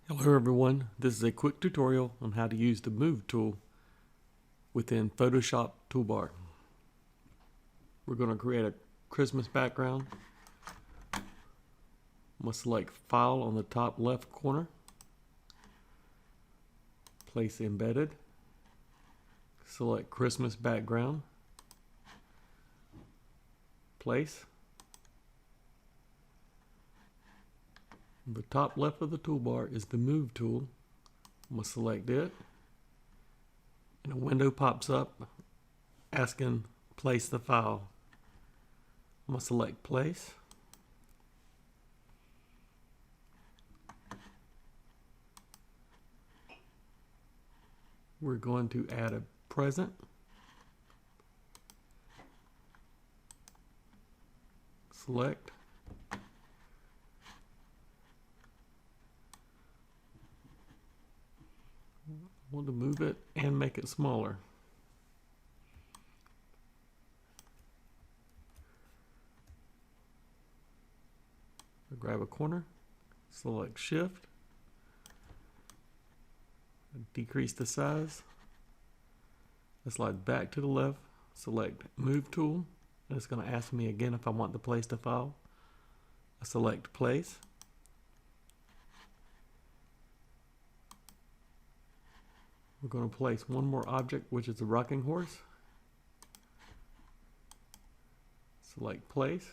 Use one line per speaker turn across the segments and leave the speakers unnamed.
Hello everyone, this is a quick tutorial on how to use the Move tool within Photoshop toolbar. We're going to create a Christmas background. I'm going to select File on the top left corner, place Embedded, select Christmas background, place. The top left of the toolbar is the Move tool. I'm going to select it, and a window pops up asking place the file. I'm going to select place. We're going to add a present. Select. I want to move it and make it smaller. I grab a corner, select Shift, decrease the size. I slide back to the left, select Move tool, and it's going to ask me again if I want to place the file. I select Place. We're going to place one more object, which is a rocking horse. Select Place.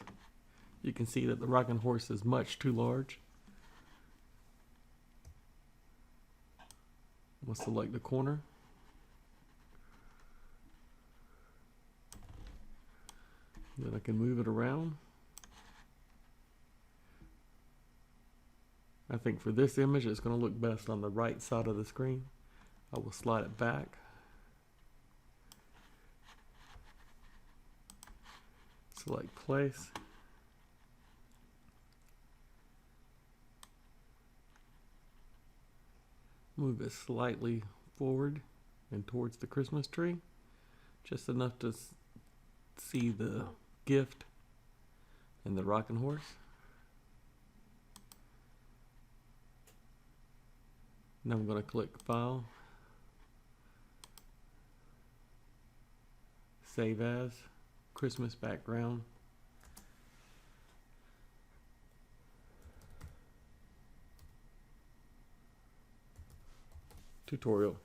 You can see that the rocking horse is much too large. We'll select the corner. Then I can move it around. I think for this image it's going to look best on the right side of the screen. I will slide it back. Select Place. Move it slightly forward and towards the Christmas tree, just enough to see the gift and the rocking horse. Now I'm going to click File, Save As, Christmas Background. Tutorial.